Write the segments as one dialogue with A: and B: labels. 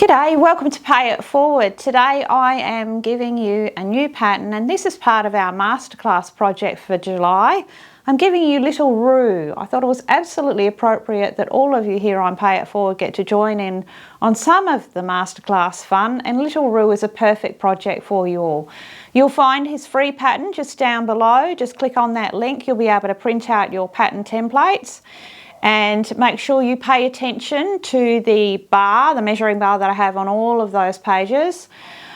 A: G'day, welcome to Pay It Forward. Today I am giving you a new pattern, and this is part of our masterclass project for July. I'm giving you Little Roo. I thought it was absolutely appropriate that all of you here on Pay It Forward get to join in on some of the masterclass fun, and Little Roo is a perfect project for you all. You'll find his free pattern just down below. Just click on that link. You'll be able to print out your pattern templates. And make sure you pay attention to the bar, the measuring bar that I have on all of those pages.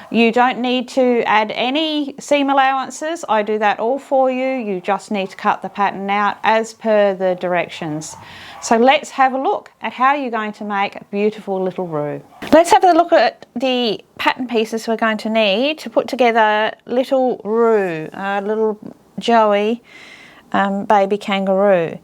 A: You don't need to add any seam allowances. I do that all for you. You just need to cut the pattern out as per the directions. So let's have a look at how you're going to make a beautiful Little Roo. Let's have a look at the pattern pieces we're going to need to put together Little Roo, little Joey baby kangaroo.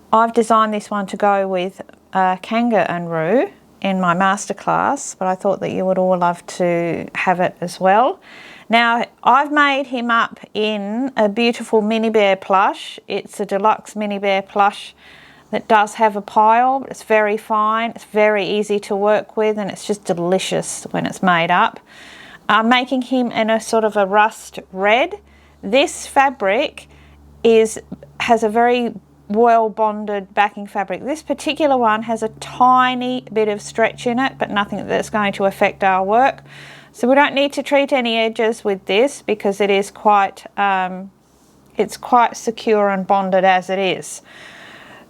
A: I've designed this one to go with Kangaroo in my masterclass, but I thought that you would all love to have it as well. Now, I've made him up in a beautiful mini bear plush. It's a deluxe mini bear plush that does have a pile. It's very fine, it's very easy to work with, and it's just delicious when it's made up. I'm making him in a sort of a rust red. This fabric has a very well bonded backing fabric. This particular one has a tiny bit of stretch in it, but nothing that's going to affect our work. So we don't need to treat any edges with this because it is quite it's quite secure and bonded as it is.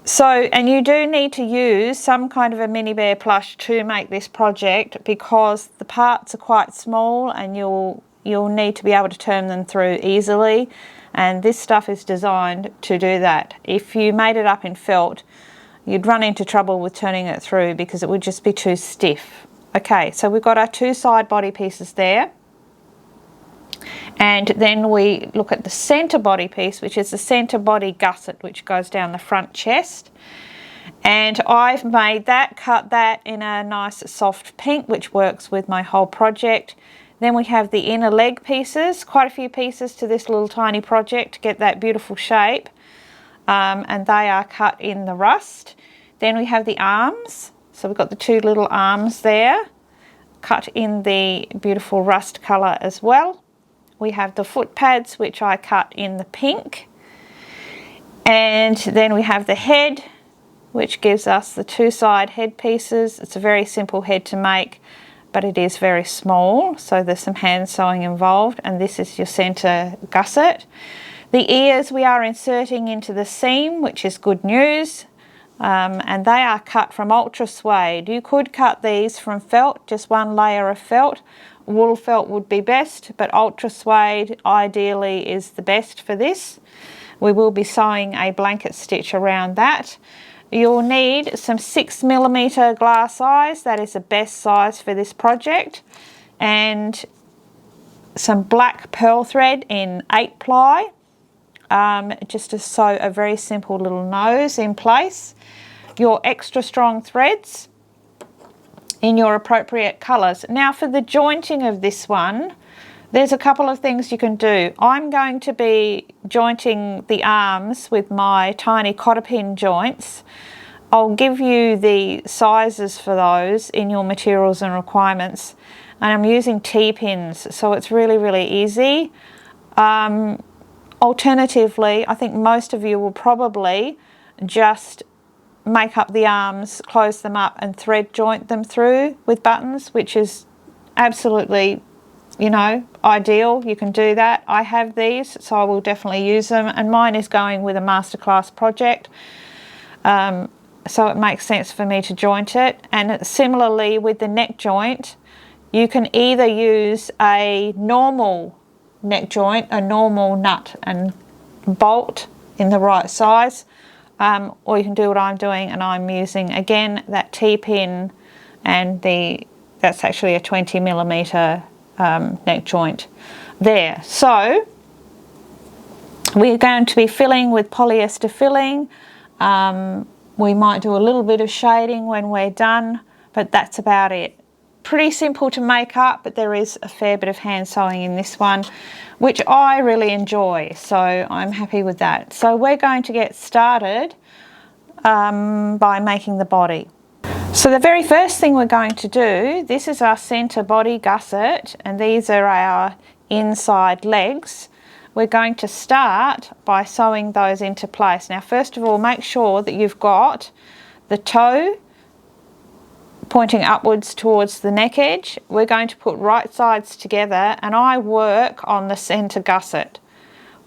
A: So, and you do need to use some kind of a mini bear plush to make this project because the parts are quite small and you'll need to be able to turn them through easily. And this stuff is designed to do that. If you made it up in felt, you'd run into trouble with turning it through because it would just be too stiff. Okay, so we've got our two side body pieces there. And then we look at the center body piece, which is the center body gusset, which goes down the front chest. And I've made that, cut that in a nice soft pink, which works with my whole project. Then we have the inner leg pieces, quite a few pieces to this little tiny project to get that beautiful shape. And they are cut in the rust. Then we have the arms. So we've got the two little arms there, cut in the beautiful rust colour as well. We have the foot pads, which I cut in the pink. And then we have the head, which gives us the two side head pieces. It's a very simple head to make, but it is very small, so there's some hand sewing involved, and this is your center gusset. The ears we are inserting into the seam, which is good news, and they are cut from ultra suede. You could cut these from felt, just one layer of felt. Wool felt would be best, but ultra suede ideally is the best for this. We will be sewing a blanket stitch around that. You'll need some 6mm glass eyes, that is the best size for this project, and some black pearl thread in 8-ply, just to sew a very simple little nose in place. Your extra strong threads in your appropriate colours. Now for the jointing of this one, there's a couple of things you can do. I'm going to be jointing the arms with my tiny cotter pin joints. I'll give you the sizes for those in your materials and requirements. And I'm using T-pins, so it's really, really easy. Alternatively, I think most of you will probably just make up the arms, close them up and thread joint them through with buttons, which is absolutely, you know, ideal. You can do that. I have these, so I will definitely use them, and mine is going with a masterclass project, so it makes sense for me to joint it. And similarly with the neck joint, you can either use a normal neck joint, a normal nut and bolt in the right size, or you can do what I'm doing, and I'm using again that T-pin, and that's actually a 20mm neck joint there. So we're going to be filling with polyester filling. We might do a little bit of shading when we're done, but that's about it. Pretty simple to make up, but there is a fair bit of hand sewing in this one, which I really enjoy, so I'm happy with that. So we're going to get started by making the body. So the very first thing we're going to do, this is our centre body gusset and these are our inside legs. We're going to start by sewing those into place. Now first of all, make sure that you've got the toe pointing upwards towards the neck edge. We're going to put right sides together and I work on the centre gusset.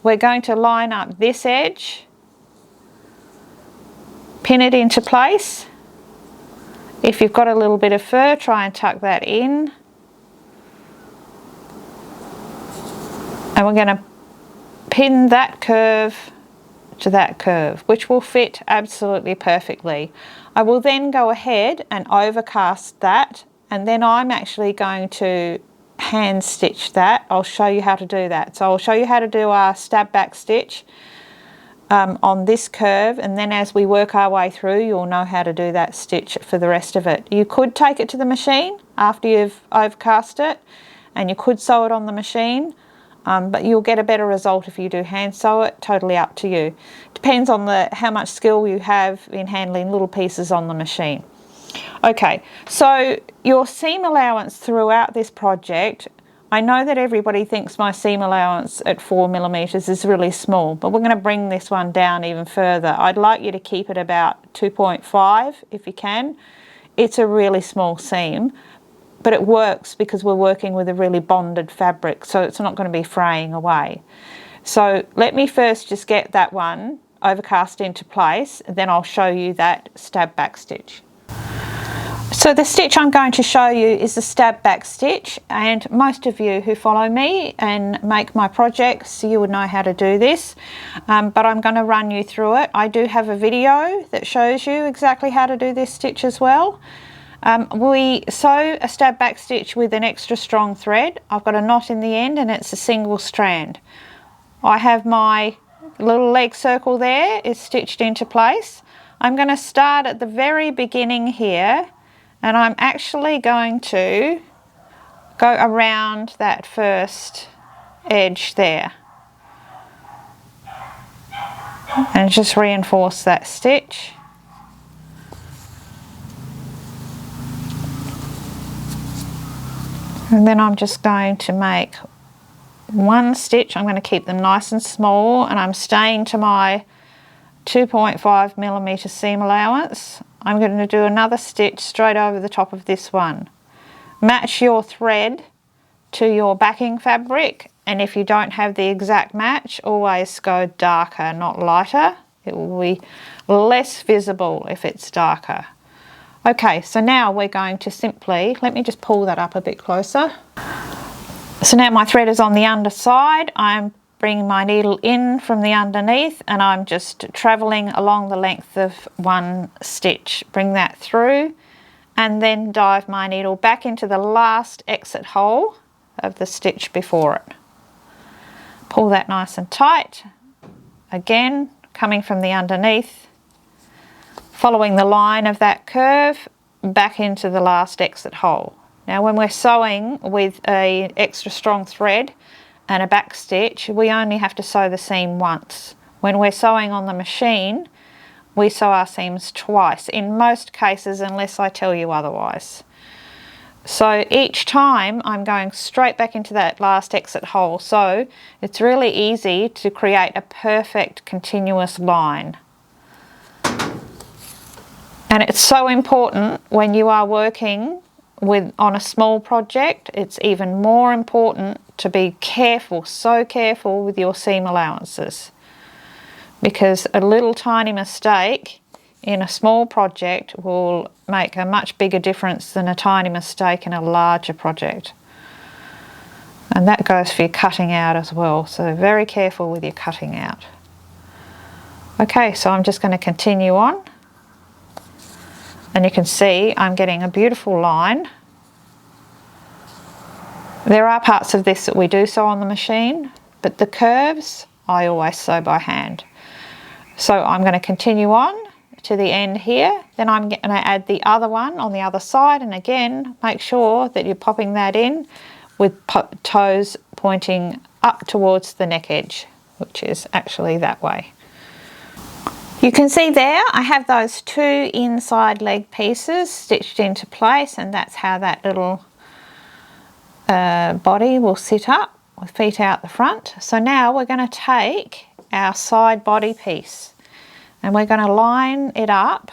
A: We're going to line up this edge, pin it into place. If you've got a little bit of fur, try and tuck that in. And we're going to pin that curve to that curve, which will fit absolutely perfectly. I will then go ahead and overcast that, and then I'm actually going to hand stitch that. I'll show you how to do that. So I'll show you how to do our stab back stitch on this curve, and then as we work our way through you'll know how to do that stitch for the rest of it. You could take it to the machine after you've overcast it and you could sew it on the machine, but you'll get a better result if you do hand sew it. Totally up to you. Depends on how much skill you have in handling little pieces on the machine. Okay, so your seam allowance throughout this project, I know that everybody thinks my seam allowance at 4mm is really small, but we're going to bring this one down even further. I'd like you to keep it about 2.5 if you can. It's a really small seam, but it works because we're working with a really bonded fabric, so it's not going to be fraying away. So let me first just get that one overcast into place, and then I'll show you that stab back stitch. So the stitch I'm going to show you is the stab back stitch, and most of you who follow me and make my projects, you would know how to do this, but I'm going to run you through it. I do have a video that shows you exactly how to do this stitch as well. We sew a stab back stitch with an extra strong thread. I've got a knot in the end and it's a single strand. I have my little leg circle there is stitched into place. I'm going to start at the very beginning here, and I'm actually going to go around that first edge there and just reinforce that stitch. And then I'm just going to make one stitch. I'm going to keep them nice and small, and I'm staying to my 2.5mm seam allowance. I'm going to do another stitch straight over the top of this one. Match your thread to your backing fabric, and if you don't have the exact match, always go darker, not lighter. It will be less visible if it's darker. Okay, so now we're going to simply, let me just pull that up a bit closer. So now my thread is on the underside. I'm bringing my needle in from the underneath and I'm just travelling along the length of one stitch. Bring that through and then dive my needle back into the last exit hole of the stitch before it. Pull that nice and tight. Again, coming from the underneath, following the line of that curve back into the last exit hole. Now when we're sewing with an extra strong thread and a back stitch, we only have to sew the seam once. When we're sewing on the machine, we sew our seams twice, in most cases, unless I tell you otherwise. So each time I'm going straight back into that last exit hole, so it's really easy to create a perfect continuous line. And it's so important when you are working on a small project. It's even more important to be careful, so careful with your seam allowances, because a little tiny mistake in a small project will make a much bigger difference than a tiny mistake in a larger project. And that goes for your cutting out as well, so very careful with your cutting out. Okay, so I'm just going to continue on, and you can see I'm getting a beautiful line. There are parts of this that we do sew on the machine, but the curves I always sew by hand. So I'm going to continue on to the end here, then I'm going to add the other one on the other side, and again make sure that you're popping that in with toes pointing up towards the neck edge, which is actually that way. You can see there I have those two inside leg pieces stitched into place, and that's how that little body will sit up with feet out the front. So now we're going to take our side body piece and we're going to line it up.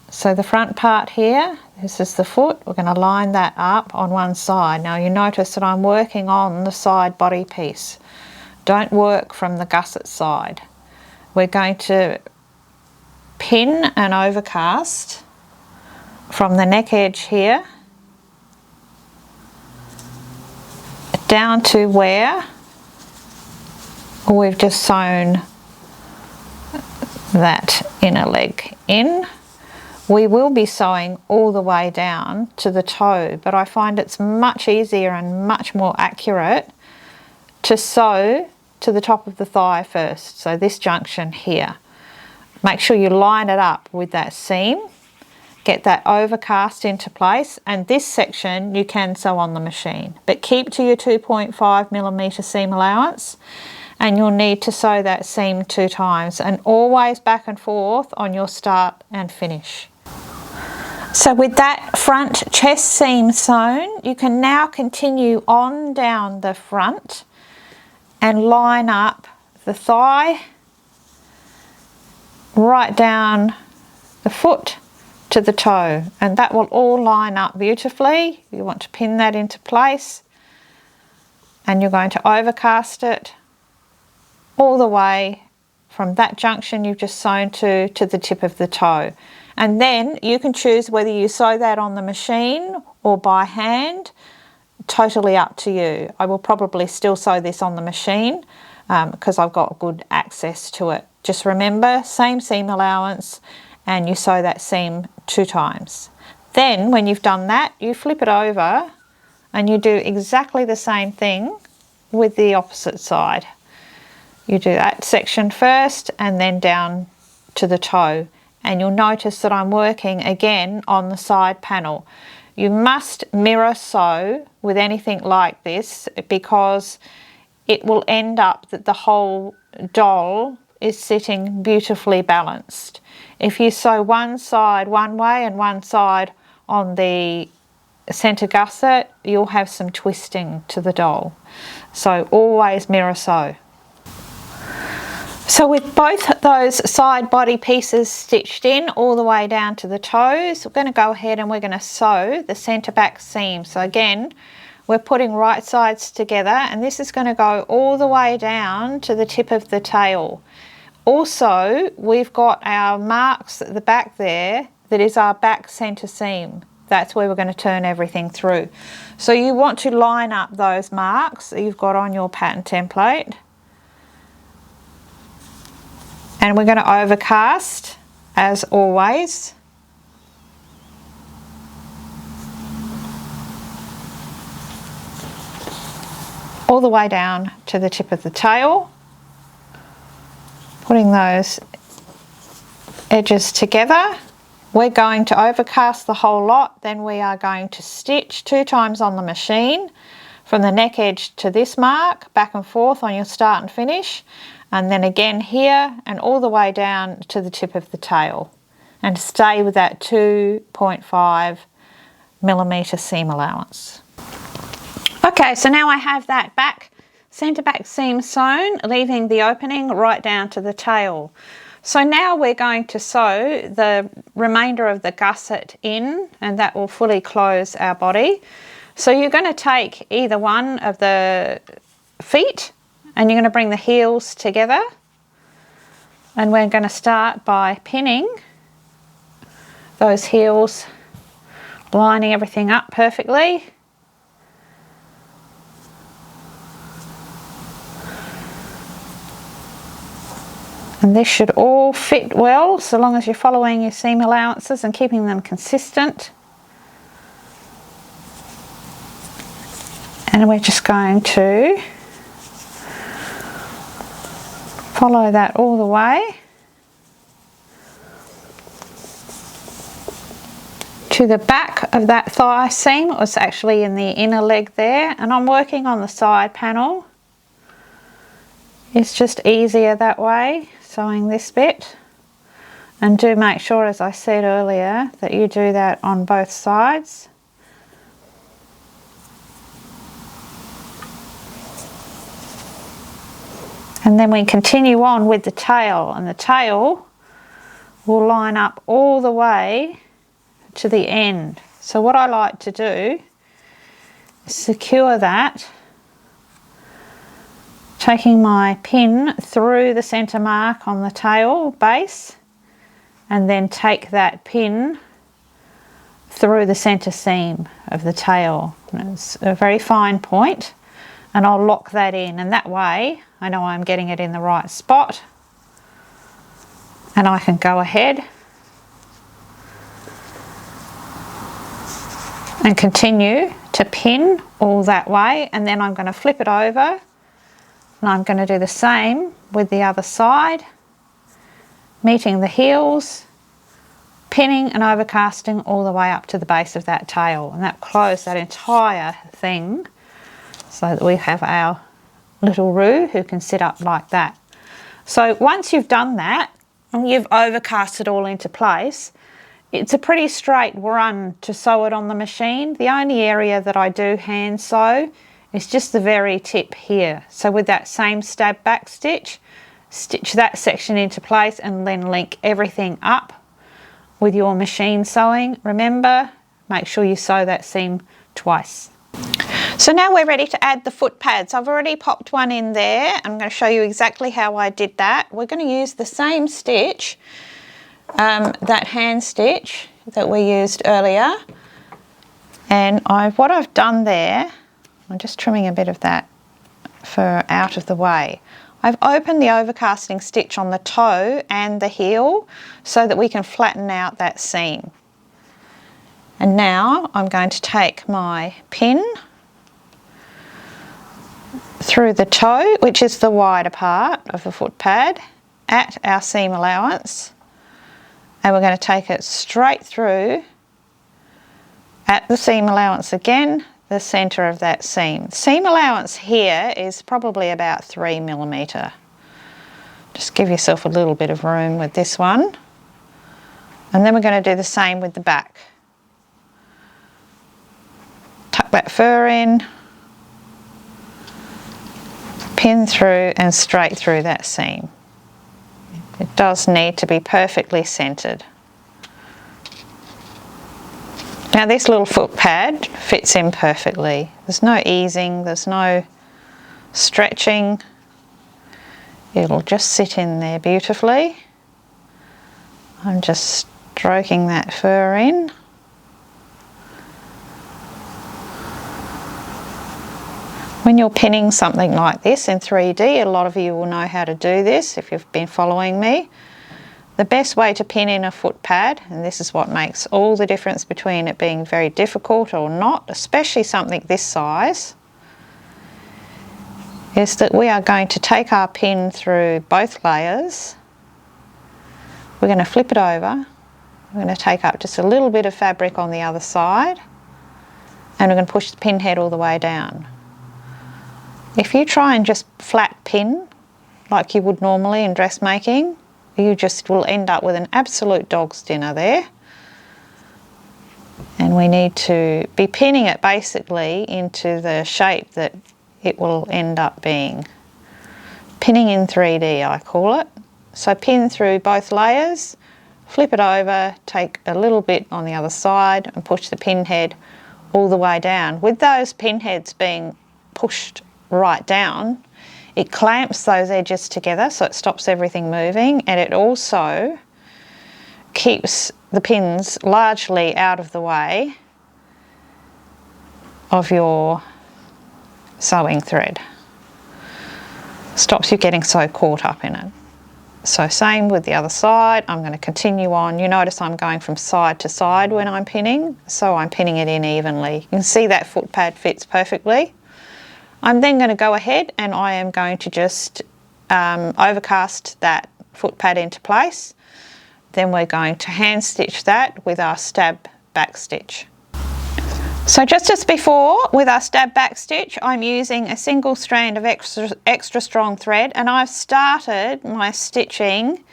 A: So the front part here, this is the foot, we're going to line that up on one side. Now you notice that I'm working on the side body piece. Don't work from the gusset side. We're going to pin and overcast from the neck edge here down to where we've just sewn that inner leg in. We will be sewing all the way down to the toe, but I find it's much easier and much more accurate to sew to the top of the thigh first. So this junction here. Make sure you line it up with that seam. Get that overcast into place, and this section you can sew on the machine, but keep to your 2.5mm seam allowance, and you'll need to sew that seam 2 times, and always back and forth on your start and finish. So with that front chest seam sewn, you can now continue on down the front and line up the thigh right down the foot to the toe, and that will all line up beautifully. You want to pin that into place, and you're going to overcast it all the way from that junction you've just sewn to the tip of the toe. And then you can choose whether you sew that on the machine or by hand. Totally up to you. I will probably still sew this on the machine because I've got good access to it. Just remember, same seam allowance, and you sew that seam 2 times. Then when you've done that, you flip it over and you do exactly the same thing with the opposite side. You do that section first and then down to the toe, and you'll notice that I'm working again on the side panel. You must mirror sew with anything like this because it will end up that the whole doll is sitting beautifully balanced. If you sew one side one way and one side on the centre gusset, you'll have some twisting to the doll. So always mirror sew. So with both those side body pieces stitched in all the way down to the toes, we're going to go ahead and we're going to sew the centre back seam. So again, we're putting right sides together, and this is going to go all the way down to the tip of the tail. Also, we've got our marks at the back there, that is our back centre seam. That's where we're going to turn everything through. So you want to line up those marks that you've got on your pattern template. And we're going to overcast as always. All the way down to the tip of the tail. Putting those edges together. We're going to overcast the whole lot, then we are going to stitch 2 times on the machine from the neck edge to this mark, back and forth on your start and finish. And then again here and all the way down to the tip of the tail, and stay with that 2.5mm seam allowance. Okay, so now I have that centre back seam sewn, leaving the opening right down to the tail. So now we're going to sew the remainder of the gusset in, and that will fully close our body. So you're going to take either one of the feet and you're going to bring the heels together, and we're going to start by pinning those heels, lining everything up perfectly. And this should all fit well, so long as you're following your seam allowances and keeping them consistent. And we're just going to follow that all the way to the back of that thigh seam. It was actually in the inner leg there, and I'm working on the side panel It's just easier that way, sewing this bit. And do make sure, as I said earlier, that you do that on both sides. And then we continue on with the tail, and the tail will line up all the way to the end. So what I like to do is secure that, taking my pin through the centre mark on the tail base, and then take that pin through the centre seam of the tail. And it's a very fine point, and I'll lock that in, and that way I know I'm getting it in the right spot, and I can go ahead and continue to pin all that way, and then I'm going to flip it over, and I'm going to do the same with the other side, meeting the heels, pinning and overcasting all the way up to the base of that tail, and that closes that entire thing so that we have our little roo who can sit up like that. So once you've done that and you've overcast it all into place, it's a pretty straight run to sew it on the machine. The only area that I do hand sew is just the very tip here. So with that same stab back stitch, stitch that section into place and then link everything up with your machine sewing. Remember, make sure you sew that seam twice. So now we're ready to add the foot pads. I've already popped one in there. I'm going to show you exactly how I did that. We're going to use the same stitch, that hand stitch that we used earlier. And what I've done there, I'm just trimming a bit of that fur out of the way. I've opened the overcasting stitch on the toe and the heel so that we can flatten out that seam. And now I'm going to take my pin through the toe, which is the wider part of the foot pad, at our seam allowance, and we're going to take it straight through at the seam allowance again, the centre of that seam. Seam allowance here is probably about 3mm. Just give yourself a little bit of room with this one. And then we're going to do the same with the back. Tuck that fur in, pin through and straight through that seam. It does need to be perfectly centred. Now this little foot pad fits in perfectly. There's no easing, there's no stretching. It'll just sit in there beautifully. I'm just stroking that fur in. When you're pinning something like this in 3D, a lot of you will know how to do this if you've been following me. The best way to pin in a foot pad, and this is what makes all the difference between it being very difficult or not, especially something this size, is that we are going to take our pin through both layers. We're going to flip it over. We're going to take up just a little bit of fabric on the other side, and we're going to push the pin head all the way down. If you try and just flat pin like you would normally in dressmaking, you just will end up with an absolute dog's dinner there. And we need to be pinning it basically into the shape that it will end up being. Pinning in 3D, I call it. So pin through both layers, flip it over, take a little bit on the other side and push the pin head all the way down. With those pin heads being pushed right down, it clamps those edges together so it stops everything moving, and it also keeps the pins largely out of the way of your sewing thread. Stops you getting so caught up in it. So same with the other side. I'm going to continue on. You notice I'm going from side to side when I'm pinning, so I'm pinning it in evenly. You can see that foot pad fits perfectly. I'm then going to go ahead and I am going to just overcast that foot pad into place. Then we're going to hand stitch that with our stab back stitch. So just as before with our stab back stitch, I'm using a single strand of extra strong thread, and I've started my stitching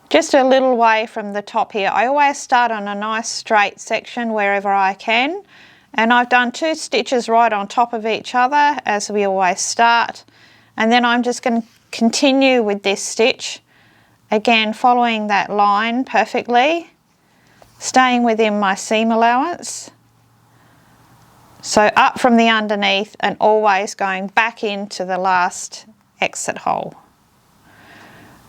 A: just a little way from the top here. I always start on a nice straight section wherever I can, and I've done 2 stitches right on top of each other as we always start, and then I'm just going to continue with this stitch, again following that line perfectly, staying within my seam allowance. So up from the underneath and always going back into the last exit hole.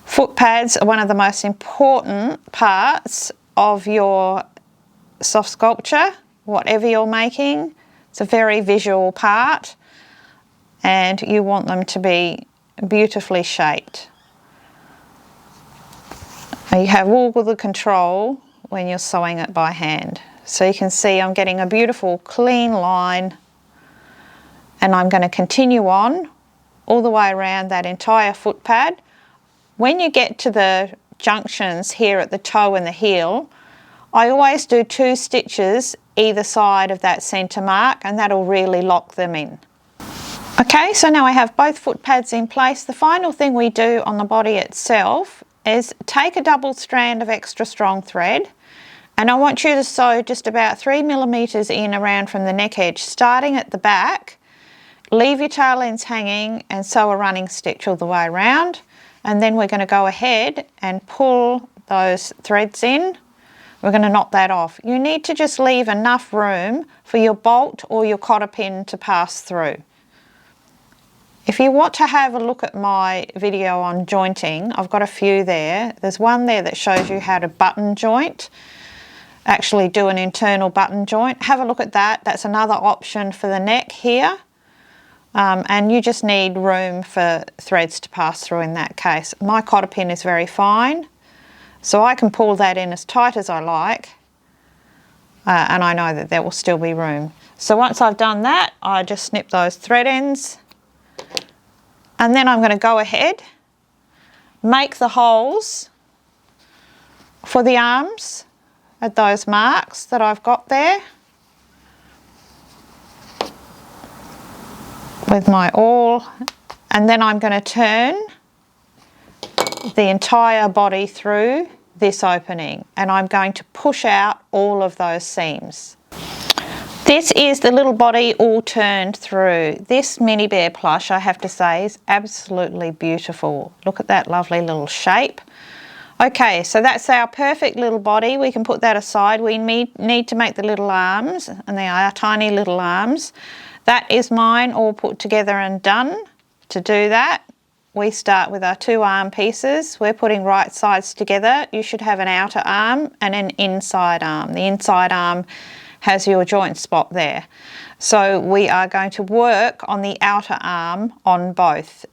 A: Foot pads are one of the most important parts of your soft sculpture, whatever you're making. It's a very visual part and you want them to be beautifully shaped. You have all the control when you're sewing it by hand. So you can see I'm getting a beautiful clean line, and I'm going to continue on all the way around that entire foot pad. When you get to the junctions here at the toe and the heel, I always do 2 stitches either side of that centre mark, and that'll really lock them in. Okay, so now I have both foot pads in place. The final thing we do on the body itself is take a double strand of extra strong thread, and I want you to sew just about 3 millimeters in around from the neck edge, starting at the back. Leave your tail ends hanging and sew a running stitch all the way around, and then we're going to go ahead and pull those threads in. We're going to knot that off. You need to just leave enough room for your bolt or your cotter pin to pass through. If you want to have a look at my video on jointing, I've got a few there. There's one there that shows you how to button joint, actually do an internal button joint. Have a look at that. That's another option for the neck here. And you just need room for threads to pass through in that case. My cotter pin is very fine, so I can pull that in as tight as I like, and I know that there will still be room. So once I've done that, I just snip those thread ends, and then I'm going to go ahead, make the holes for the arms at those marks that I've got there with my awl, and then I'm going to turn the entire body through this opening, and I'm going to push out all of those seams. This is the little body all turned through. This mini bear plush, I have to say, is absolutely beautiful. Look at that lovely little shape. Okay, so that's our perfect little body. We can put that aside. We need to make the little arms, and they are tiny little arms. That is mine all put together and done. To do that, we start with our 2 arm pieces. We're putting right sides together. You should have an outer arm and an inside arm. The inside arm has your joint spot there. So we are going to work on the outer arm on both.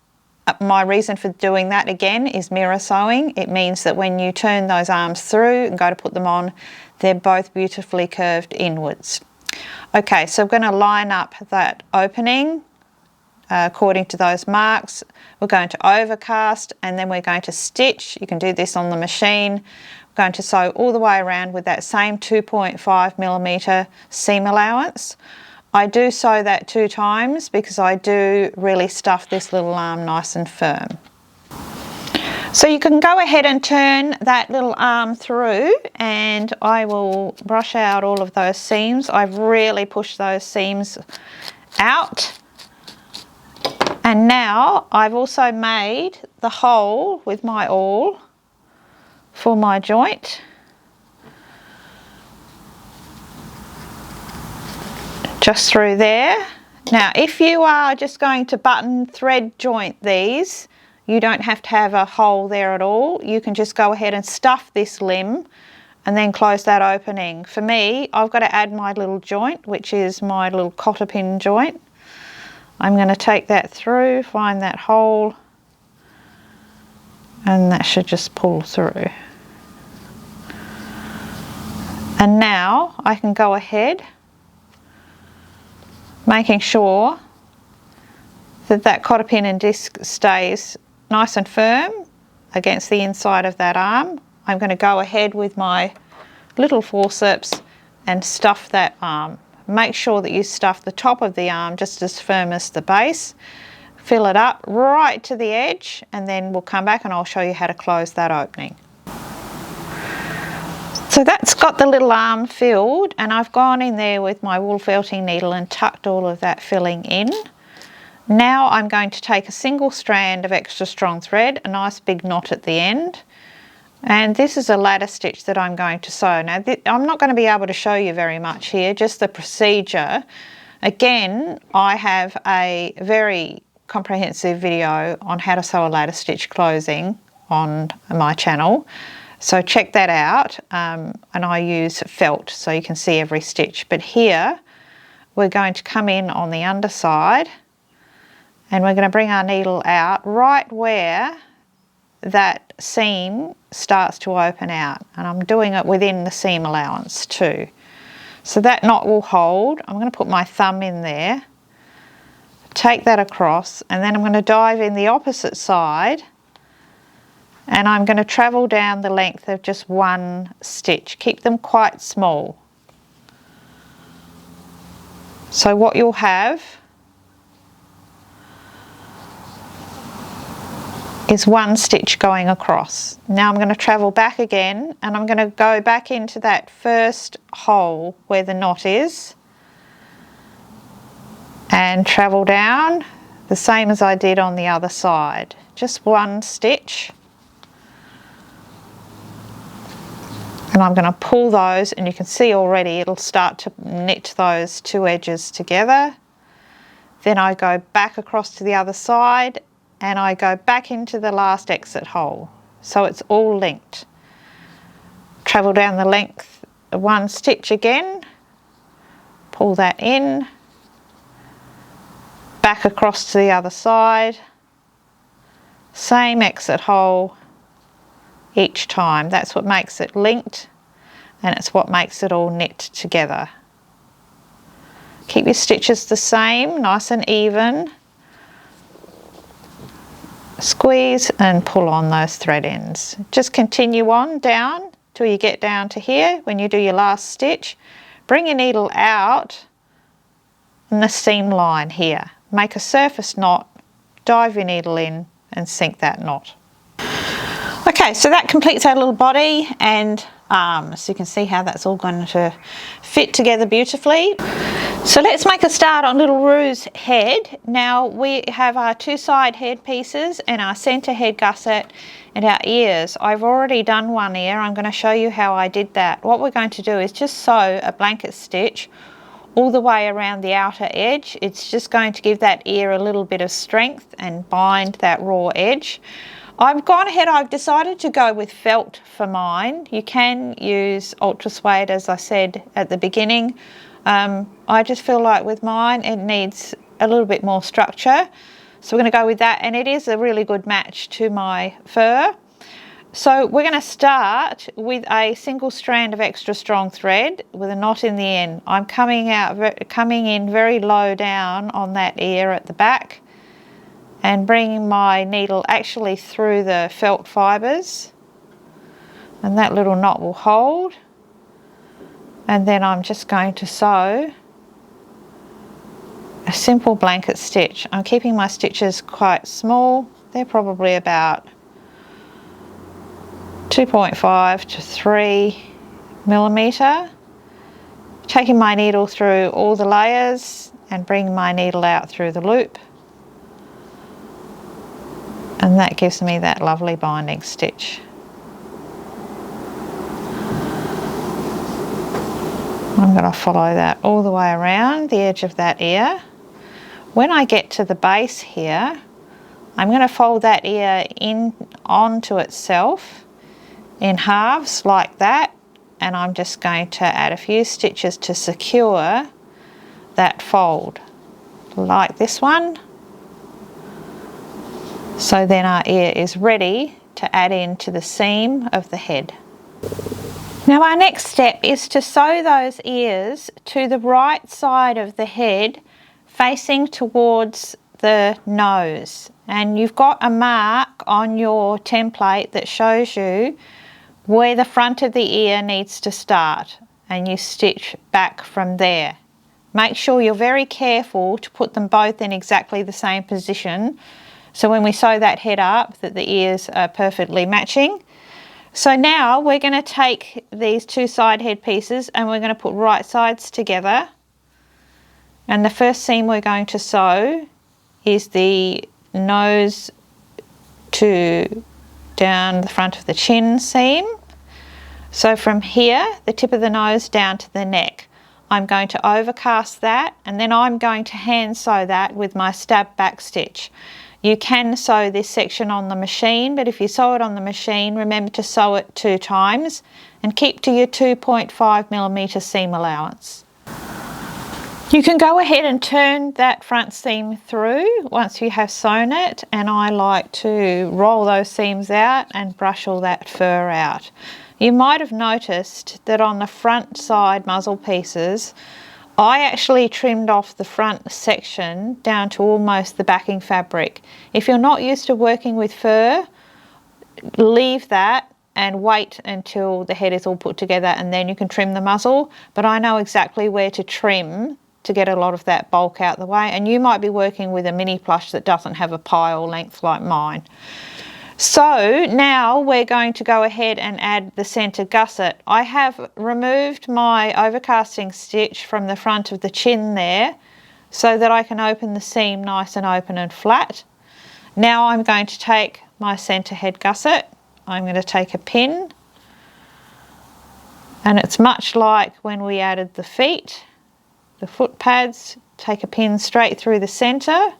A: My reason for doing that again is mirror sewing. It means that when you turn those arms through and go to put them on, they're both beautifully curved inwards. Okay, so we're going to line up that opening according to those marks. We're going to overcast, and then we're going to stitch. You can do this on the machine. We're going to sew all the way around with that same 2.5 millimeter seam allowance. I do sew that 2 times because I do really stuff this little arm nice and firm. So you can go ahead and turn that little arm through, and I will brush out all of those seams. I've really pushed those seams out. And now I've also made the hole with my awl for my joint. Just through there. Now if you are just going to button thread joint these, you don't have to have a hole there at all. You can just go ahead and stuff this limb and then close that opening. For me, I've got to add my little joint, which is my little cotter pin joint. I'm going to take that through, find that hole, and that should just pull through. And now I can go ahead, making sure that that cotter pin and disc stays nice and firm against the inside of that arm. I'm going to go ahead with my little forceps and stuff that arm make sure that you stuff the top of the arm just as firm as the base. Fill it up right to the edge, and then we'll come back and I'll show you how to close that opening. So that's got the little arm filled, and I've gone in there with my wool felting needle and tucked all of that filling in. Now I'm going to take a single strand of extra strong thread, a nice big knot at the end, and this is a ladder stitch that I'm going to sew. Now I'm not going to be able to show you very much here, just the procedure. Again, I have a very comprehensive video on how to sew a ladder stitch closing on my channel, so check that out. And I use felt so you can see every stitch, but here we're going to come in on the underside and we're going to bring our needle out right where that seam starts to open out, and I'm doing it within the seam allowance too, so that knot will hold. I'm going to put my thumb in there, take that across, and then I'm going to dive in the opposite side, and I'm going to travel down the length of just one stitch. Keep them quite small. So what you'll have is one stitch going across. Now I'm going to travel back again, and I'm going to go back into that first hole where the knot is and travel down the same as I did on the other side. Just one stitch. And I'm going to pull those, and you can see already it'll start to knit those two edges together. Then I go back across to the other side and I go back into the last exit hole, so it's all linked. Travel down the length of one stitch again, pull that in, back across to the other side, same exit hole each time. That's what makes it linked, and it's what makes it all knit together. Keep your stitches the same, nice and even. Squeeze and pull on those thread ends. Just continue on down till you get down to here. When you do your last stitch, bring your needle out in the seam line here. Make a surface knot, dive your needle in and sink that knot. Okay, so that completes our little body, and so you can see how that's all going to fit together beautifully. So let's make a start on little Rue's head. Now we have our two side head pieces and our centre head gusset and our ears. I've already done one ear. I'm going to show you how I did that. What we're going to do is just sew a blanket stitch all the way around the outer edge. It's just going to give that ear a little bit of strength and bind that raw edge. I've gone ahead, I've decided to go with felt for mine. You can use ultra suede, as I said at the beginning. I just feel like with mine it needs a little bit more structure, so we're going to go with that, and it is a really good match to my fur. So we're going to start with a single strand of extra strong thread with a knot in the end. I'm coming in very low down on that ear at the back and bringing my needle actually through the felt fibres, and that little knot will hold. And then I'm just going to sew a simple blanket stitch. I'm keeping my stitches quite small. They're probably about 2.5 to 3 millimetre. Taking my needle through all the layers and bringing my needle out through the loop. And that gives me that lovely binding stitch. I'm going to follow that all the way around the edge of that ear. When I get to the base here, I'm going to fold that ear in onto itself in halves like that, and I'm just going to add a few stitches to secure that fold like this one. So then our ear is ready to add into the seam of the head. Now our next step is to sew those ears to the right side of the head facing towards the nose, and you've got a mark on your template that shows you where the front of the ear needs to start, and you stitch back from there. Make sure you're very careful to put them both in exactly the same position, so when we sew that head up, that the ears are perfectly matching. So now we're going to take these two side head pieces and we're going to put right sides together. And the first seam we're going to sew is the nose to down the front of the chin seam. So from here, the tip of the nose down to the neck. I'm going to overcast that, and then I'm going to hand sew that with my stab back stitch. You can sew this section on the machine, but if you sew it on the machine, remember to sew it 2 times and keep to your 2.5mm seam allowance. You can go ahead and turn that front seam through once you have sewn it, and I like to roll those seams out and brush all that fur out. You might have noticed that on the front side muzzle pieces, I actually trimmed off the front section down to almost the backing fabric. If you're not used to working with fur, leave that and wait until the head is all put together and then you can trim the muzzle. But I know exactly where to trim to get a lot of that bulk out the way, and you might be working with a mini plush that doesn't have a pile length like mine. So now we're going to go ahead and add the centre gusset. I have removed my overcasting stitch from the front of the chin there so that I can open the seam nice and open and flat. Now I'm going to take my centre head gusset. I'm going to take a pin, and it's much like when we added the feet, the foot pads. Take a pin straight through the centre,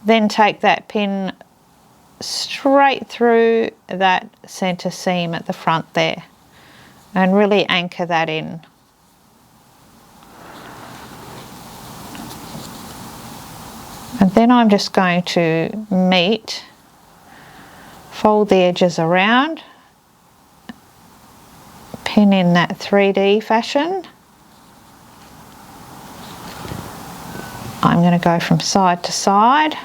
A: then take that pin straight through that centre seam at the front there and really anchor that in. And then I'm just going to fold the edges around, pin in that 3D fashion. I'm going to go from side to side.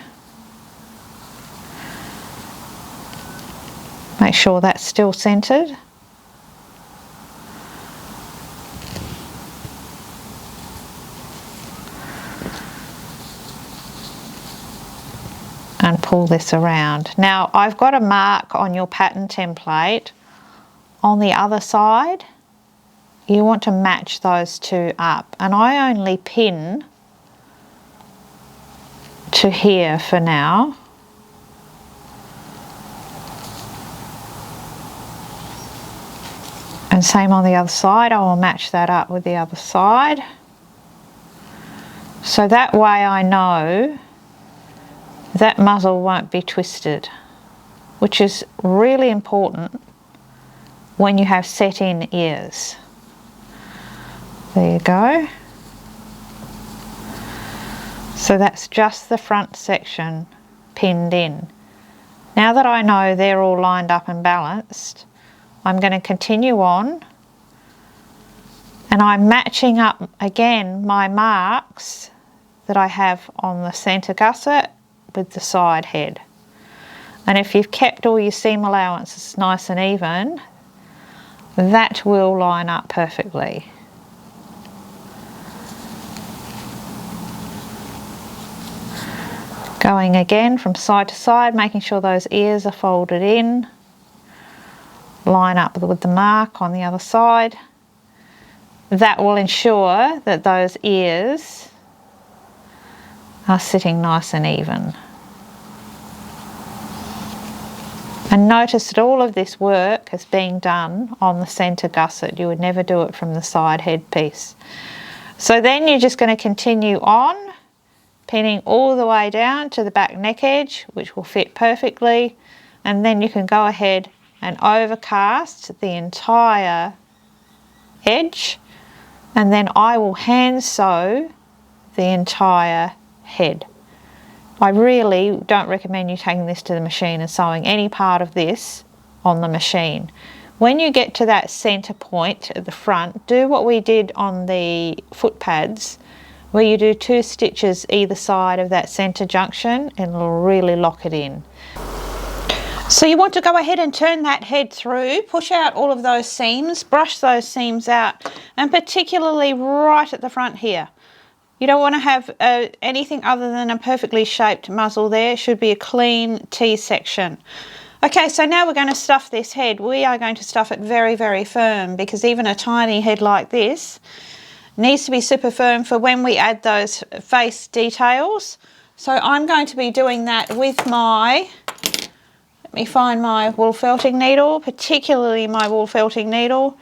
A: Make sure that's still centred. And pull this around. Now I've got a mark on your pattern template on the other side. You want to match those two up, and I only pin to here for now. And same on the other side, I will match that up with the other side. So that way I know that muzzle won't be twisted, which is really important when you have set-in ears. There you go. So that's just the front section pinned in. Now that I know they're all lined up and balanced, I'm going to continue on, and I'm matching up again my marks that I have on the centre gusset with the side head. And if you've kept all your seam allowances nice and even, that will line up perfectly. Going again from side to side, making sure those ears are folded in. Line up with the mark on the other side. That will ensure that those ears are sitting nice and even. And notice that all of this work is being done on the centre gusset. You would never do it from the side head piece. So then you're just going to continue on, pinning all the way down to the back neck edge, which will fit perfectly, and then you can go ahead and overcast the entire edge, and then I will hand sew the entire head. I really don't recommend you taking this to the machine and sewing any part of this on the machine. When you get to that centre point at the front, do what we did on the foot pads, where you do 2 stitches either side of that centre junction, and it'll really lock it in. So you want to go ahead and turn that head through, push out all of those seams, brush those seams out, and particularly right at the front here. You don't want to have anything other than a perfectly shaped muzzle there. It should be a clean T section. Okay, so now we're going to stuff this head. We are going to stuff it very, very firm, because even a tiny head like this needs to be super firm for when we add those face details. So I'm going to be doing that with my, let me find my wool felting needle, particularly my wool felting needle,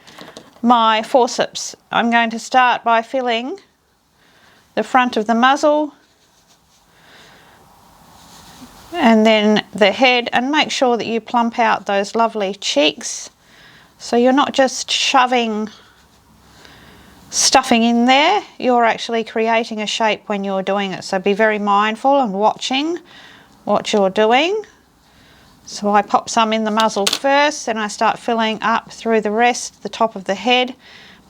A: my forceps. I'm going to start by filling the front of the muzzle and then the head, and make sure that you plump out those lovely cheeks so you're not just shoving stuffing in there, you're actually creating a shape when you're doing it. So be very mindful and watching what you're doing. So I pop some in the muzzle first, then I start filling up through the rest, the top of the head.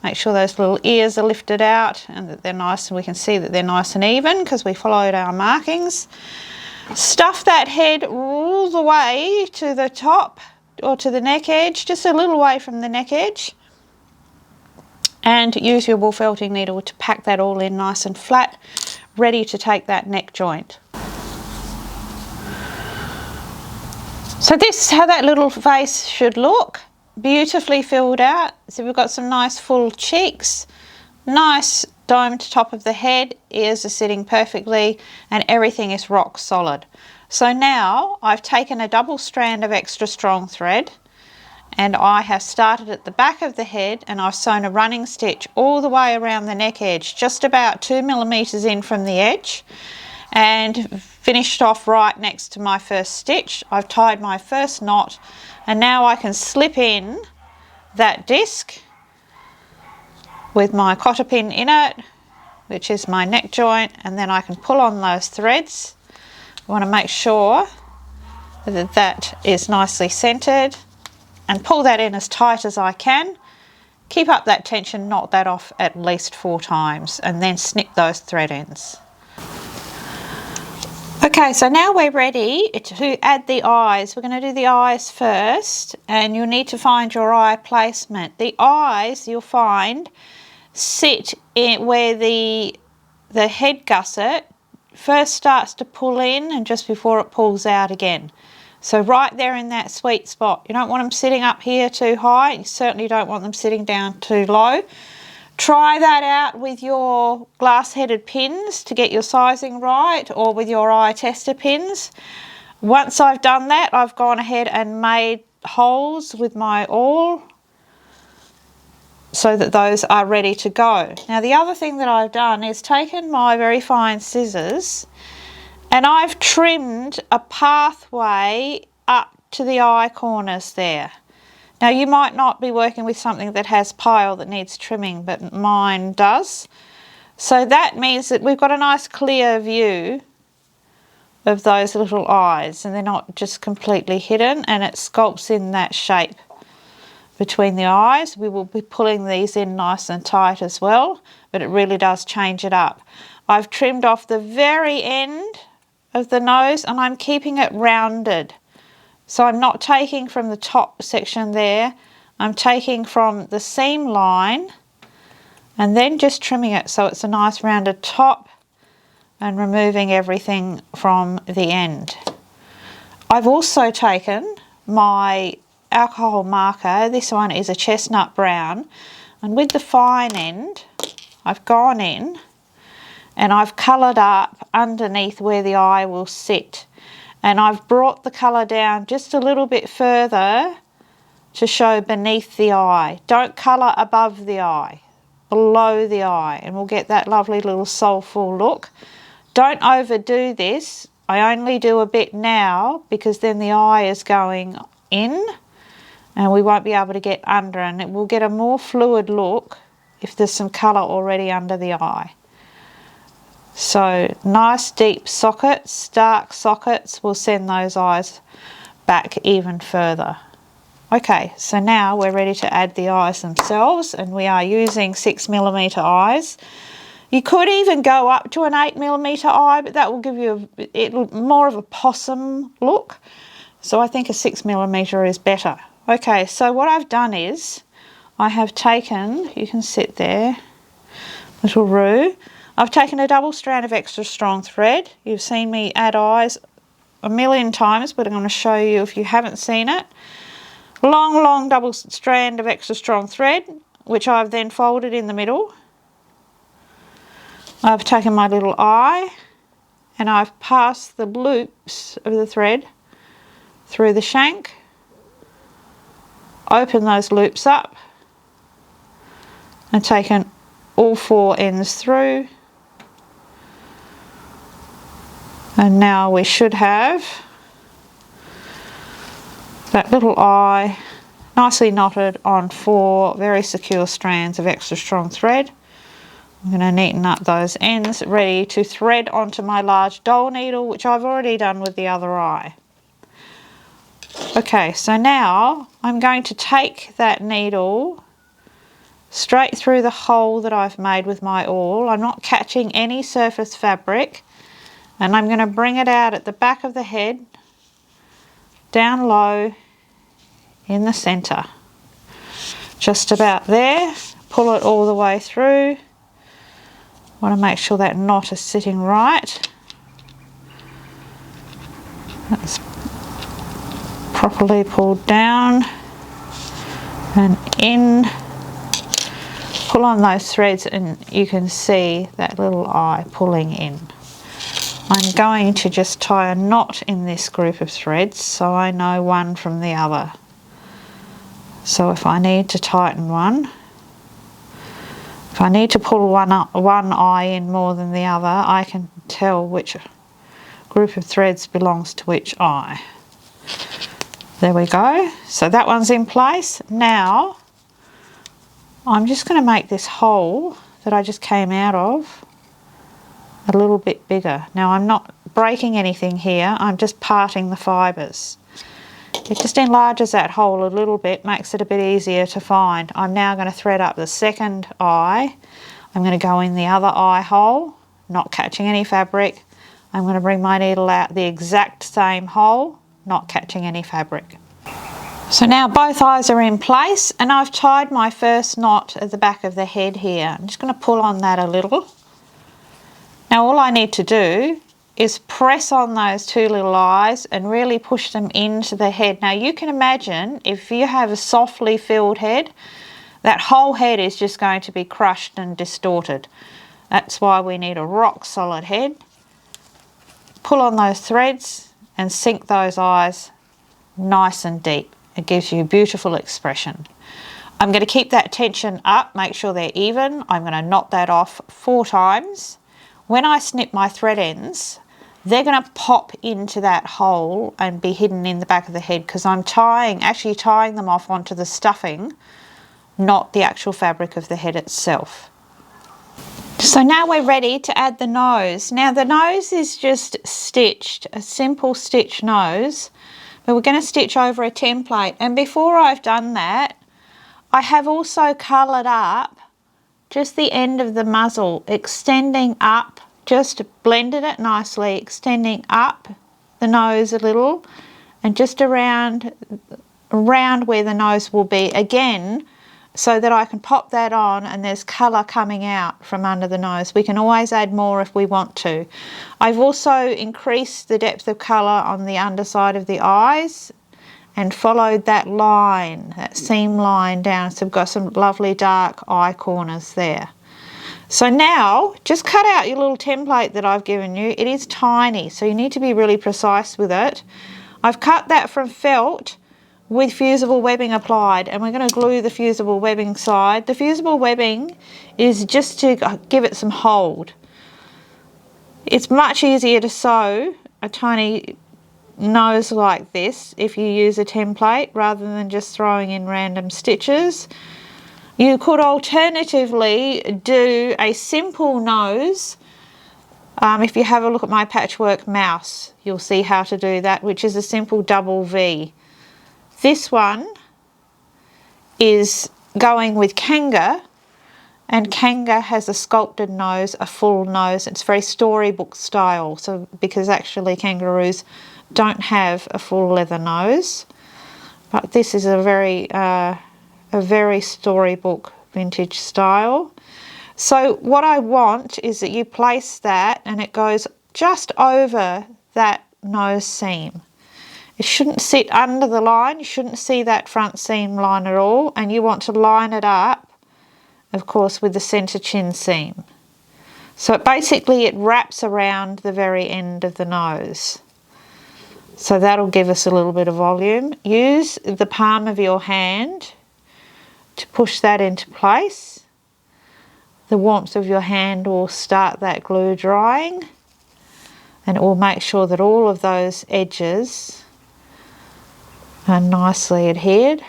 A: Make sure those little ears are lifted out and that they're nice, and we can see that they're nice and even because we followed our markings. Stuff that head all the way to the top or to the neck edge, just a little way from the neck edge, and use your wool felting needle to pack that all in nice and flat, ready to take that neck joint. So this is how that little face should look. Beautifully filled out. So we've got some nice full cheeks, nice domed top of the head, ears are sitting perfectly, and everything is rock solid. So now I've taken a double strand of extra strong thread, and I have started at the back of the head, and I've sewn a running stitch all the way around the neck edge, just about 2 millimeters in from the edge, and finished off right next to my first stitch. I've tied my first knot, and now I can slip in that disc with my cotter pin in it, which is my neck joint, and then I can pull on those threads. I want to make sure that that is nicely centered and pull that in as tight as I can. Keep up that tension, knot that off at least 4 times, and then snip those thread ends. Okay, so now we're ready to add the eyes. We're going to do the eyes first, and you'll need to find your eye placement. The eyes, you'll find, sit in where the head gusset first starts to pull in and just before it pulls out again. So right there in that sweet spot. You don't want them sitting up here too high. You certainly don't want them sitting down too low. Try that out with your glass-headed pins to get your sizing right, or with your eye tester pins. Once I've done that, I've gone ahead and made holes with my awl so that those are ready to go. Now the other thing that I've done is taken my very fine scissors and I've trimmed a pathway up to the eye corners there. Now you might not be working with something that has pile that needs trimming, but mine does. So that means that we've got a nice clear view of those little eyes, and they're not just completely hidden, and it sculpts in that shape between the eyes. We will be pulling these in nice and tight as well, but it really does change it up. I've trimmed off the very end of the nose and I'm keeping it rounded. So I'm not taking from the top section there, I'm taking from the seam line and then just trimming it so it's a nice rounded top and removing everything from the end. I've also taken my alcohol marker, this one is a chestnut brown, and with the fine end I've gone in and I've coloured up underneath where the eye will sit, and I've brought the colour down just a little bit further to show beneath the eye. Don't colour above the eye, below the eye, and we'll get that lovely little soulful look. Don't overdo this. I only do a bit now because then the eye is going in and we won't be able to get under, and it will get a more fluid look if there's some colour already under the eye. So nice deep sockets, dark sockets will send those eyes back even further. Okay, so now we're ready to add the eyes themselves, and we are using 6mm eyes. You could even go up to an 8mm eye, but that will give you more of a possum look. So I think a 6mm is better. Okay, so what I've done is I have taken, you can sit there, little Roo, I've taken a double strand of extra strong thread. You've seen me add eyes a million times, but I'm going to show you if you haven't seen it. Long double strand of extra strong thread, which I've then folded in the middle. I've taken my little eye and I've passed the loops of the thread through the shank. Open those loops up and taken all 4 ends through. And now we should have that little eye nicely knotted on 4 very secure strands of extra strong thread. I'm going to neaten up those ends, ready to thread onto my large doll needle, which I've already done with the other eye. Okay, so now I'm going to take that needle straight through the hole that I've made with my awl. I'm not catching any surface fabric, and I'm going to bring it out at the back of the head, down low in the centre. Just about there. Pull it all the way through. Want to make sure that knot is sitting right. That's properly pulled down and in. Pull on those threads and you can see that little eye pulling in. I'm going to just tie a knot in this group of threads so I know one from the other. So if I need to tighten one, if I need to pull one eye in more than the other, I can tell which group of threads belongs to which eye. There we go. So that one's in place. Now I'm just going to make this hole that I just came out of a little bit bigger. Now I'm not breaking anything here, I'm just parting the fibres. It just enlarges that hole a little bit, makes it a bit easier to find. I'm now going to thread up the second eye. I'm going to go in the other eye hole, not catching any fabric. I'm going to bring my needle out the exact same hole, not catching any fabric. So now both eyes are in place and I've tied my first knot at the back of the head here. I'm just going to pull on that a little. Now all I need to do is press on those 2 little eyes and really push them into the head. Now you can imagine if you have a softly filled head, that whole head is just going to be crushed and distorted. That's why we need a rock solid head. Pull on those threads and sink those eyes nice and deep. It gives you beautiful expression. I'm going to keep that tension up, make sure they're even. I'm going to knot that off 4 times. When I snip my thread ends, they're going to pop into that hole and be hidden in the back of the head because I'm actually tying them off onto the stuffing, not the actual fabric of the head itself. So now we're ready to add the nose. Now the nose is just stitched, a simple stitch nose, but we're going to stitch over a template. And before I've done that, I have also coloured up just the end of the muzzle, extending up, just blended it nicely, extending up the nose a little and just around where the nose will be again, so that I can pop that on and there's colour coming out from under the nose. We can always add more if we want to. I've also increased the depth of colour on the underside of the eyes and followed that line, that seam line down, so we've got some lovely dark eye corners there. So now just cut out your little template that I've given you. It is tiny, so you need to be really precise with it. I've cut that from felt with fusible webbing applied, and we're going to glue the fusible webbing side. The fusible webbing is just to give it some hold. It's much easier to sew a tiny nose like this if you use a template rather than just throwing in random stitches. You could alternatively do a simple nose. If you have a look at my patchwork mouse, you'll see how to do that, which is a simple double V. This one is going with Kangaroo, and Kangaroo has a sculpted nose, a full nose. It's very storybook style, so because actually kangaroos don't have a full leather nose, but this is a very storybook vintage style. So what I want is that you place that and it goes just over that nose seam. It shouldn't sit under the line, you shouldn't see that front seam line at all, and you want to line it up, of course, with the centre chin seam. So basically it wraps around the very end of the nose. So that'll give us a little bit of volume. Use the palm of your hand to push that into place. The warmth of your hand will start that glue drying, and it will make sure that all of those edges are nicely adhered.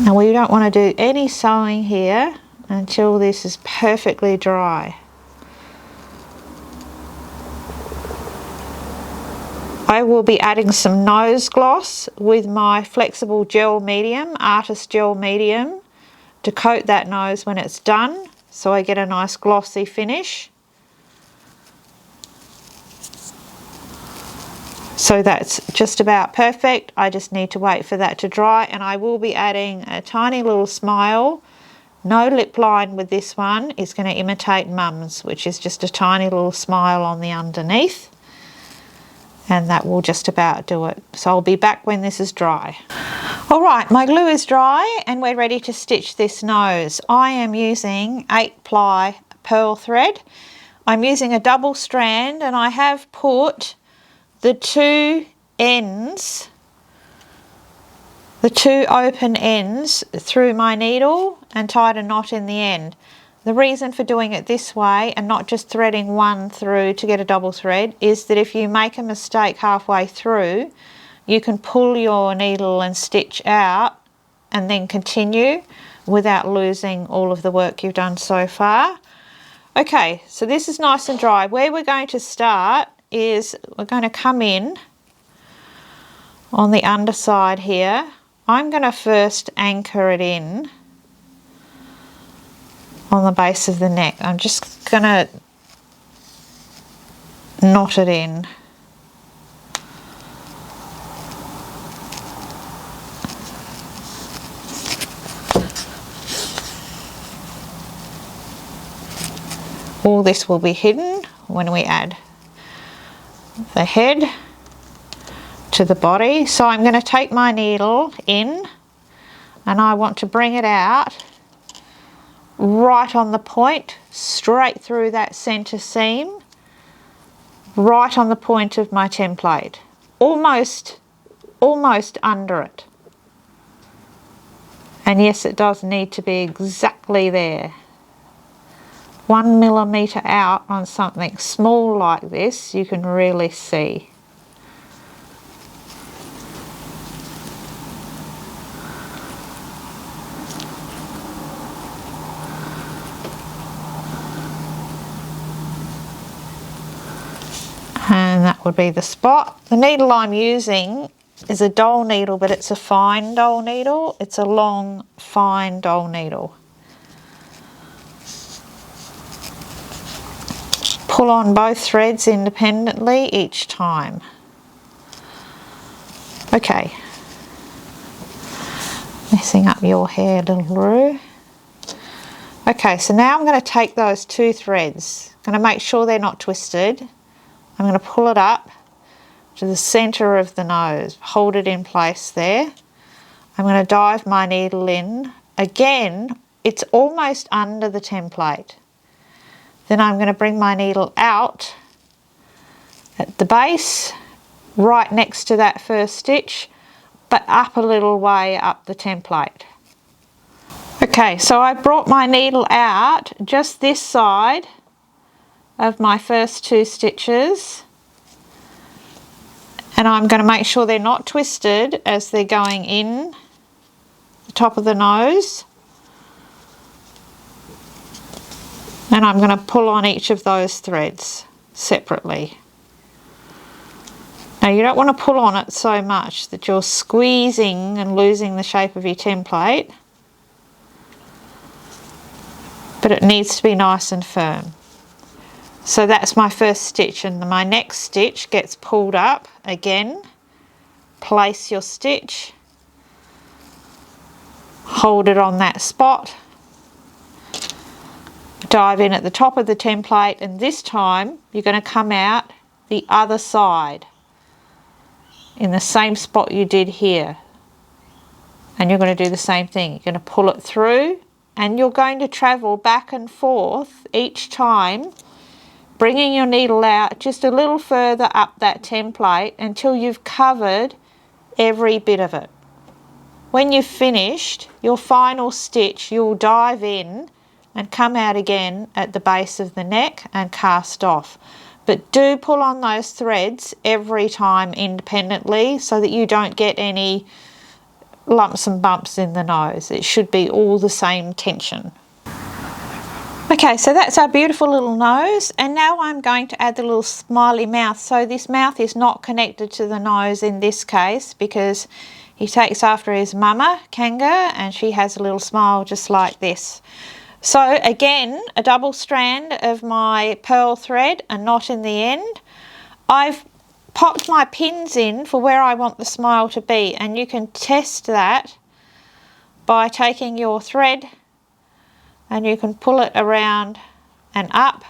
A: Now we don't want to do any sewing here until this is perfectly dry. I will be adding some nose gloss with my flexible gel medium, artist gel medium, to coat that nose when it's done, so I get a nice glossy finish. So that's just about perfect. I just need to wait for that to dry, and I will be adding a tiny little smile. No lip line with this one. It's going to imitate Mum's, which is just a tiny little smile on the underneath. And that will just about do it. So I'll be back when this is dry. All right, my glue is dry and we're ready to stitch this nose. I am using 8-ply Perle Thread. I'm using a double strand, and I have put the two ends, the two open ends, through my needle and tied a knot in the end. The reason for doing it this way and not just threading one through to get a double thread is that if you make a mistake halfway through, you can pull your needle and stitch out and then continue without losing all of the work you've done so far. Okay, so this is nice and dry. Where we're going to start is we're going to come in on the underside here. I'm going to first anchor it in on the base of the neck. I'm just going to knot it in. All this will be hidden when we add the head to the body. So I'm going to take my needle in and I want to bring it out right on the point, straight through that centre seam, right on the point of my template, almost under it. And yes, it does need to be exactly there. 1 millimetre out on something small like this, you can really see. And that would be the spot. The needle I'm using is a doll needle, but it's a fine doll needle. It's a long, fine doll needle. Pull on both threads independently each time. Okay. Messing up your hair, little Roo. Okay, so now I'm going to take those two threads. I'm going to make sure they're not twisted. I'm going to pull it up to the centre of the nose, hold it in place there. I'm going to dive my needle in. Again, it's almost under the template. Then I'm going to bring my needle out at the base, right next to that first stitch, but up a little way up the template. Okay, so I brought my needle out just this side of my first two stitches, and I'm going to make sure they're not twisted as they're going in the top of the nose. And I'm going to pull on each of those threads separately. Now you don't want to pull on it so much that you're squeezing and losing the shape of your template, but it needs to be nice and firm. So that's my first stitch, and my next stitch gets pulled up again. Place your stitch, hold it on that spot, dive in at the top of the template, and this time you're going to come out the other side in the same spot you did here, and you're going to do the same thing. You're going to pull it through, and you're going to travel back and forth each time, bringing your needle out just a little further up that template until you've covered every bit of it. When you've finished your final stitch, you'll dive in and come out again at the base of the neck and cast off. But do pull on those threads every time independently so that you don't get any lumps and bumps in the nose. It should be all the same tension. Okay, so that's our beautiful little nose, and now I'm going to add the little smiley mouth. So this mouth is not connected to the nose in this case because he takes after his mama, Kangaroo, and she has a little smile just like this. So again, a double strand of my pearl thread, a knot in the end. I've popped my pins in for where I want the smile to be, and you can test that by taking your thread and you can pull it around and up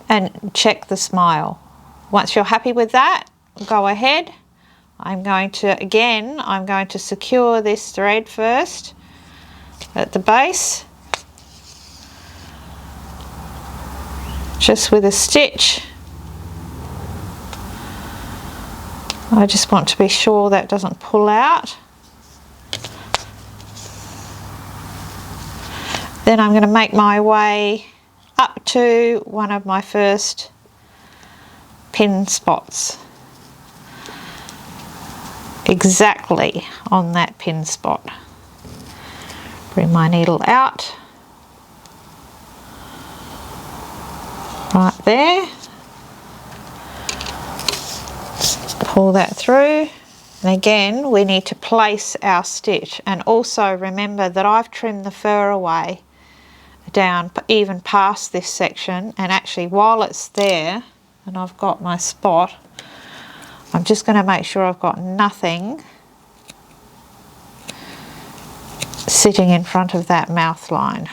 A: and check the smile. Once you're happy with that, go ahead. I'm going to secure this thread first at the base, just with a stitch. I just want to be sure that doesn't pull out. Then I'm going to make my way up to one of my first pin spots, exactly on that pin spot. Bring my needle out, right there, pull that through, and again we need to place our stitch, and also remember that I've trimmed the fur away down even past this section, and actually while it's there and I've got my spot, I'm just going to make sure I've got nothing sitting in front of that mouth line.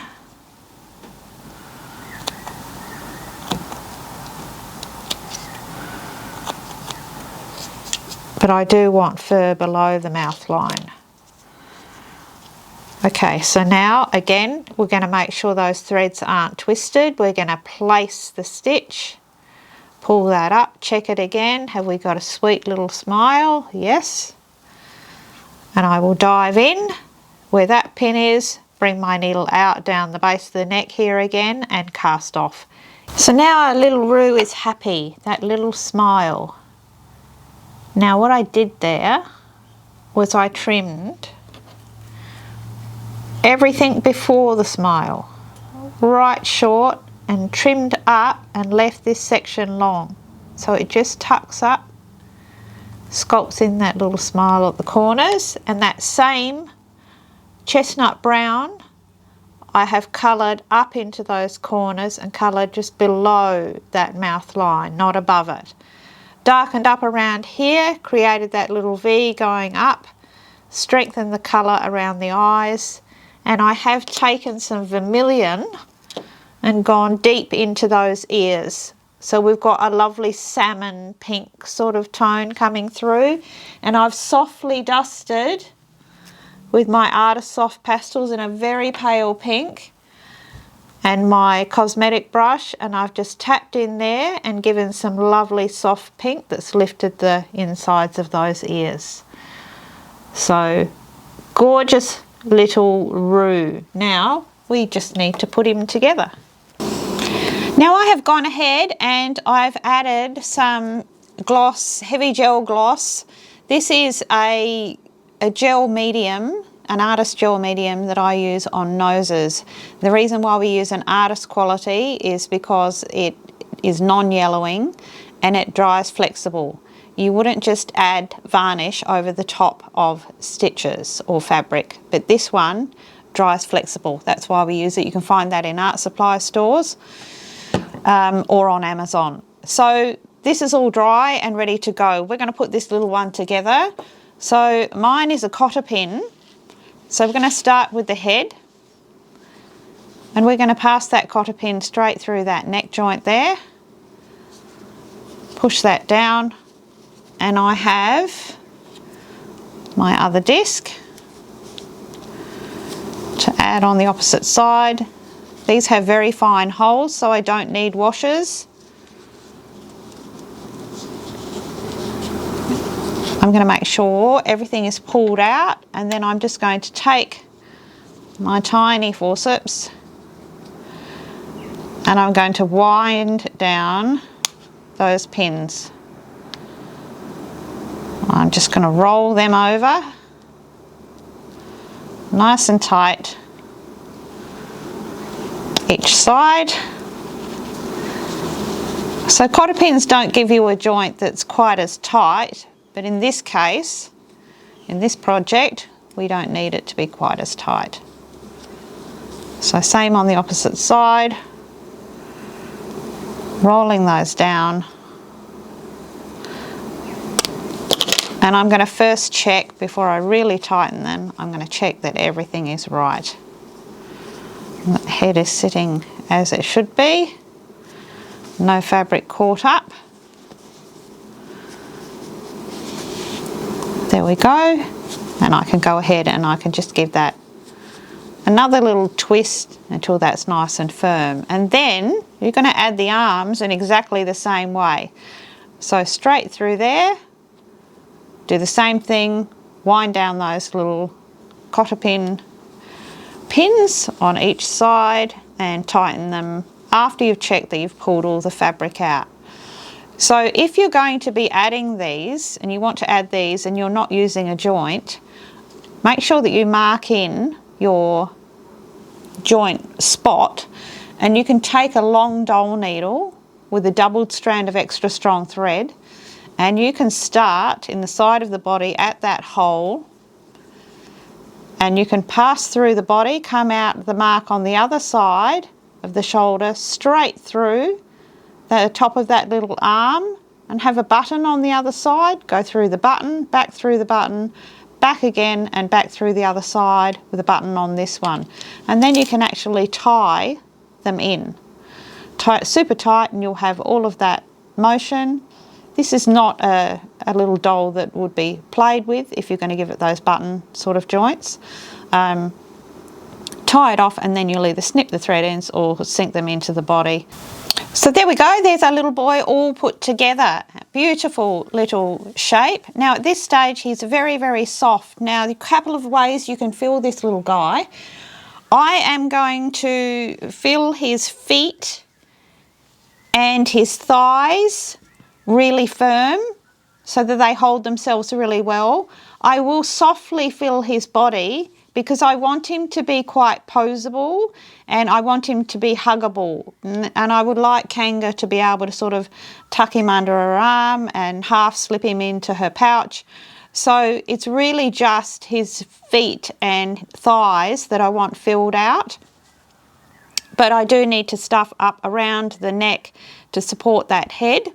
A: But I do want fur below the mouth line. Okay, so now again we're going to make sure those threads aren't twisted. We're going to place the stitch, pull that up, check it again. Have we got a sweet little smile? Yes. And I will dive in where that pin is, bring my needle out down the base of the neck here again and cast off. So now our little Roo is happy, that little smile. Now what I did there was I trimmed everything before the smile, right short, and trimmed up and left this section long. So it just tucks up, sculpts in that little smile at the corners, and that same chestnut brown I have coloured up into those corners and coloured just below that mouth line, not above it. Darkened up around here, created that little V going up, strengthened the colour around the eyes, and I have taken some vermilion and gone deep into those ears. So we've got a lovely salmon pink sort of tone coming through, and I've softly dusted with my Artist Soft Pastels in a very pale pink and my cosmetic brush, and I've just tapped in there and given some lovely soft pink that's lifted the insides of those ears. So gorgeous little Roo. Now we just need to put him together. Now I have gone ahead and I've added some gloss, heavy gel gloss. This is a gel medium, an artist gel medium that I use on noses. The reason why we use an artist quality is because it is non-yellowing and it dries flexible. You wouldn't just add varnish over the top of stitches or fabric, but this one dries flexible. That's why we use it. You can find that in art supply stores or on Amazon. So this is all dry and ready to go. We're going to put this little one together. So mine is a Cotter pin, So we're going to start with the head, and we're going to pass that cotter pin straight through that neck joint there. Push that down, and I have my other disc to add on the opposite side. These have very fine holes, so I don't need washers. I'm going to make sure everything is pulled out, and then I'm just going to take my tiny forceps and I'm going to wind down those pins. I'm just going to roll them over nice and tight each side. So cotter pins don't give you a joint that's quite as tight, but in this case, in this project, we don't need it to be quite as tight. So same on the opposite side, rolling those down. And I'm going to first check, before I really tighten them, I'm going to check that everything is right. And the head is sitting as it should be. No fabric caught up. There we go. And I can go ahead and I can just give that another little twist until that's nice and firm. And then you're going to add the arms in exactly the same way. So straight through there, do the same thing, wind down those little cotter pins on each side and tighten them after you've checked that you've pulled all the fabric out. So if you're going to be adding these and you want to add these and you're not using a joint, make sure that you mark in your joint spot, and you can take a long dowel needle with a doubled strand of extra strong thread, and you can start in the side of the body at that hole, and you can pass through the body, come out the mark on the other side of the shoulder, straight through the top of that little arm, and have a button on the other side, go through the button, back through the button, back again and back through the other side with a button on this one. And then you can actually tie them in. Tie it super tight and you'll have all of that motion. This is not a little doll that would be played with if you're going to give it those button sort of joints. Tie it off and then you'll either snip the thread ends or sink them into the body. So there we go, there's our little boy all put together. Beautiful little shape. Now at this stage he's very, very soft. Now a couple of ways you can fill this little guy. I am going to fill his feet and his thighs really firm so that they hold themselves really well. I will softly fill his body because I want him to be quite poseable and I want him to be huggable. And I would like Kanga to be able to sort of tuck him under her arm and half slip him into her pouch. So it's really just his feet and thighs that I want filled out. But I do need to stuff up around the neck to support that head.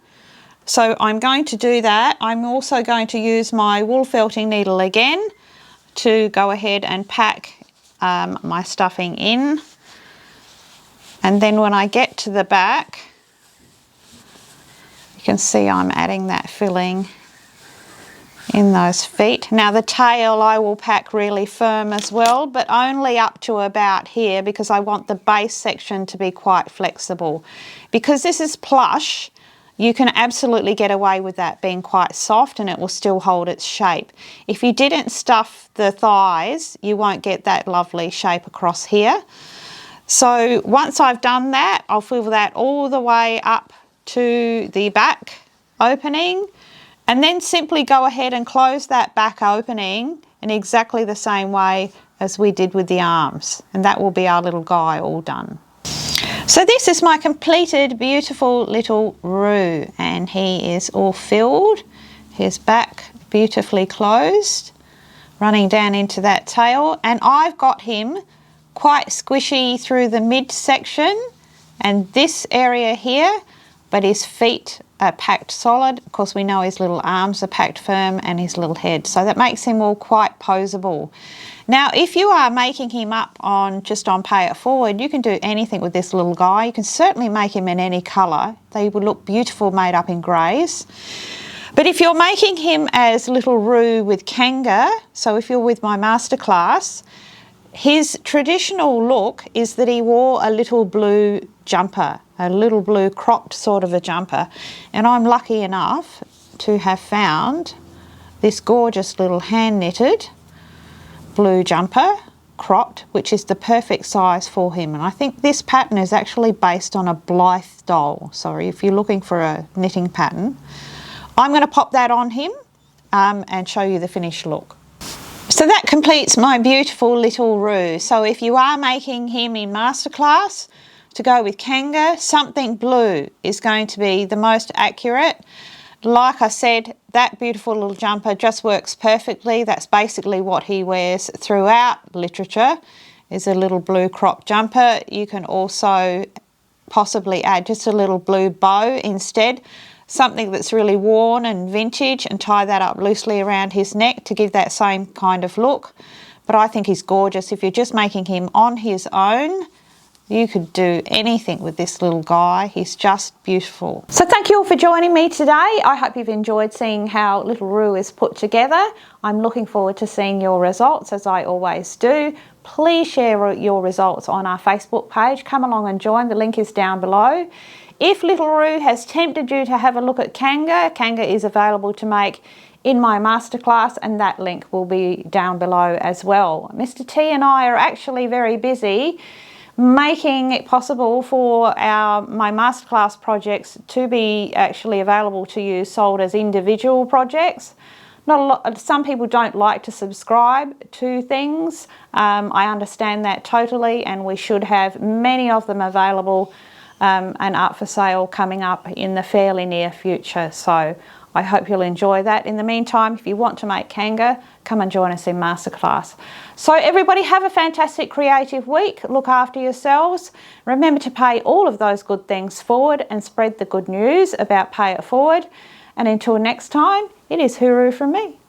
A: So I'm going to do that. I'm also going to use my wool felting needle again to go ahead and pack my stuffing in. And then when I get to the back, you can see I'm adding that filling in those feet. Now the tail I will pack really firm as well, but only up to about here because I want the base section to be quite flexible. Because this is plush, you can absolutely get away with that being quite soft and it will still hold its shape. If you didn't stuff the thighs, you won't get that lovely shape across here. So once I've done that, I'll fill that all the way up to the back opening and then simply go ahead and close that back opening in exactly the same way as we did with the arms. And that will be our little guy all done. So this is my completed beautiful little Roo, and he is all filled, his back beautifully closed, running down into that tail, and I've got him quite squishy through the midsection and this area here, but his feet are packed solid. Of course, we know his little arms are packed firm and his little head, so that makes him all quite poseable. Now, if you are making him up just on Pay It Forward, you can do anything with this little guy. You can certainly make him in any colour. They would look beautiful made up in greys. But if you're making him as Little Roo with Kangaroo, so if you're with my masterclass, his traditional look is that he wore a little blue jumper, a little blue cropped sort of a jumper. And I'm lucky enough to have found this gorgeous little hand knitted blue jumper, cropped, which is the perfect size for him. And I think this pattern is actually based on a Blythe doll. Sorry, if you're looking for a knitting pattern. I'm going to pop that on him and show you the finished look. So that completes my beautiful little Roo. So if you are making him in masterclass to go with Kangaroo, something blue is going to be the most accurate. Like I said, that beautiful little jumper just works perfectly. That's basically what he wears throughout literature, is a little blue crop jumper. You can also possibly add just a little blue bow instead, something that's really worn and vintage, and tie that up loosely around his neck to give that same kind of look. But I think he's gorgeous. If you're just making him on his own, you could do anything with this little guy. He's just beautiful. So thank you all for joining me today. I hope you've enjoyed seeing how Little Roo is put together. I'm looking forward to seeing your results, as I always do. Please share your results on our Facebook page. Come along and join. The link is down below. If Little Roo has tempted you to have a look at Kangaroo, Kangaroo is available to make in my masterclass, and that link will be down below as well. Mr. T and I are actually very busy making it possible for my masterclass projects to be actually available to you sold as individual projects. Some people don't like to subscribe to things. I understand that totally, and we should have many of them available and up for sale coming up in the fairly near future. So I hope you'll enjoy that. In the meantime, if you want to make Kangaroo, come and join us in masterclass. So everybody have a fantastic creative week. Look after yourselves. Remember to pay all of those good things forward and spread the good news about Pay It Forward. And until next time, it is hooroo from me.